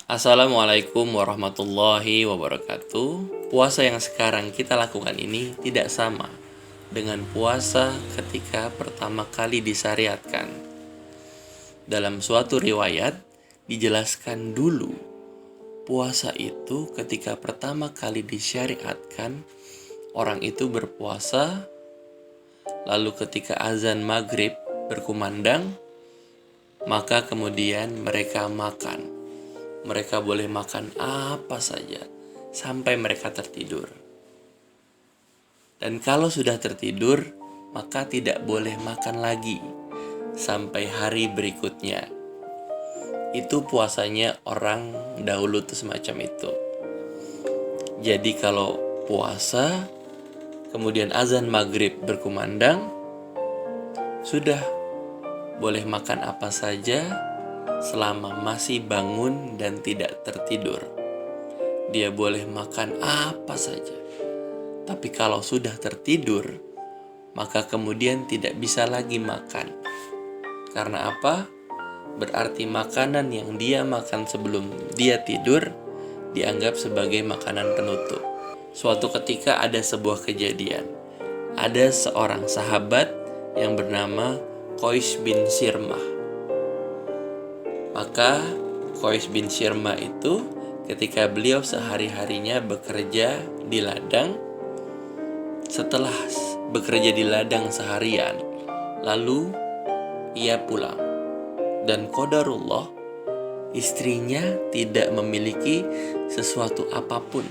Assalamualaikum warahmatullahi wabarakatuh. Puasa yang sekarang kita lakukan ini tidak sama dengan puasa ketika pertama kali disyariatkan. Dalam suatu riwayat dijelaskan dulu, puasa itu ketika pertama kali disyariatkan, orang itu berpuasa, lalu ketika azan maghrib berkumandang, maka kemudian mereka makan. Mereka boleh makan apa saja sampai mereka tertidur. Dan kalau sudah tertidur, maka tidak boleh makan lagi sampai hari berikutnya. Itu puasanya orang dahulu tuh semacam itu. Jadi kalau puasa, kemudian azan maghrib berkumandang, sudah boleh makan apa saja selama masih bangun dan tidak tertidur. Dia boleh makan apa saja. Tapi kalau sudah tertidur, maka kemudian tidak bisa lagi makan. Karena apa? Berarti makanan yang dia makan sebelum dia tidur dianggap sebagai makanan penutup. Suatu ketika ada sebuah kejadian. Ada seorang sahabat yang bernama Qais bin Sirmah. Maka Qais bin Sirmah itu ketika beliau sehari-harinya bekerja di ladang, setelah bekerja di ladang seharian, lalu ia pulang. Dan qadarullah, istrinya tidak memiliki sesuatu apapun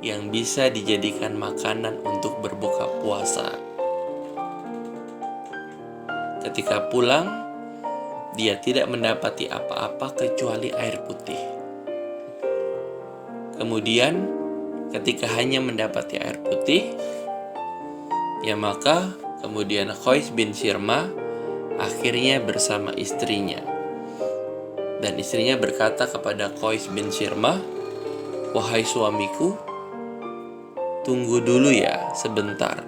yang bisa dijadikan makanan untuk berbuka puasa. Ketika pulang, dia tidak mendapati apa-apa kecuali air putih. Kemudian ketika hanya mendapati air putih, ya maka kemudian Qais bin Sirmah akhirnya bersama istrinya. Dan istrinya berkata kepada Qais bin Sirmah, "Wahai suamiku, tunggu dulu ya sebentar.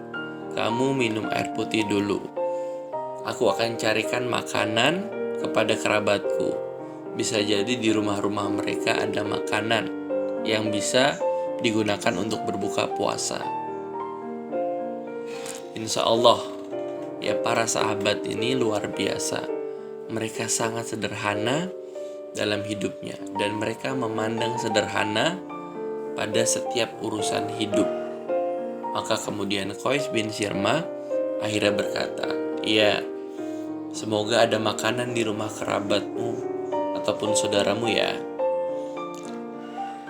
Kamu minum air putih dulu. Aku akan carikan makanan kepada kerabatku. Bisa jadi di rumah-rumah mereka ada makanan yang bisa digunakan untuk berbuka puasa." Insya Allah, ya para sahabat ini luar biasa. Mereka sangat sederhana dalam hidupnya dan mereka memandang sederhana pada setiap urusan hidup. Maka kemudian Qais bin Sirmah akhirnya berkata, "Ya, semoga ada makanan di rumah kerabatmu ataupun saudaramu ya."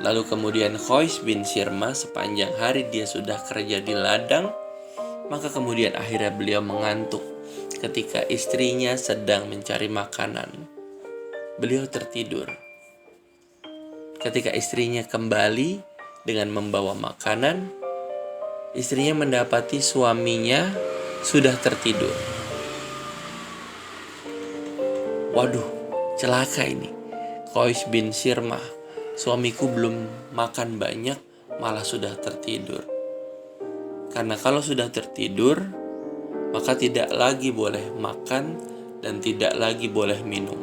Lalu kemudian Qais bin Sirmah sepanjang hari dia sudah kerja di ladang, maka kemudian akhirnya beliau mengantuk ketika istrinya sedang mencari makanan. Beliau tertidur. Ketika istrinya kembali dengan membawa makanan, istrinya mendapati suaminya sudah tertidur. Waduh, celaka ini. Qais bin Sirmah, suamiku belum makan banyak, malah sudah tertidur. Karena kalau sudah tertidur, maka tidak lagi boleh makan dan tidak lagi boleh minum.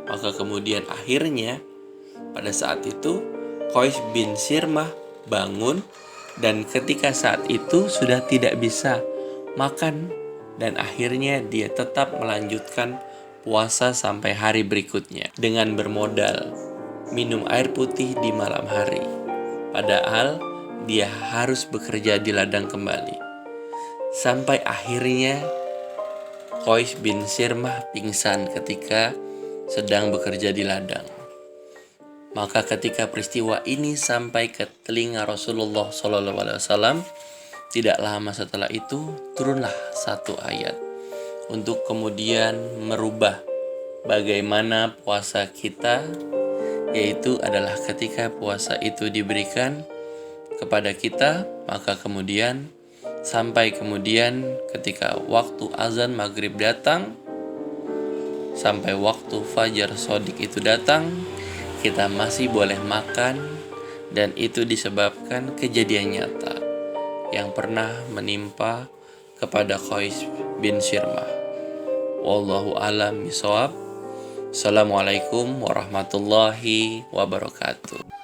Maka kemudian akhirnya pada saat itu Qais bin Sirmah bangun dan ketika saat itu sudah tidak bisa makan dan akhirnya dia tetap melanjutkan puasa sampai hari berikutnya dengan bermodal minum air putih di malam hari. Padahal dia harus bekerja di ladang kembali. Sampai akhirnya Qais bin Sirmah pingsan ketika sedang bekerja di ladang. Maka ketika peristiwa ini sampai ke telinga Rasulullah SAW, tidak lama setelah itu turunlah satu ayat untuk kemudian merubah bagaimana puasa kita, yaitu adalah ketika puasa itu diberikan kepada kita, maka kemudian sampai kemudian ketika waktu azan maghrib datang, sampai waktu fajar shodiq itu datang, kita masih boleh makan. Dan itu disebabkan kejadian nyata yang pernah menimpa kepada Qais bin Sirmah. Wallahu a'lam bishawab. Assalamualaikum warahmatullahi wabarakatuh.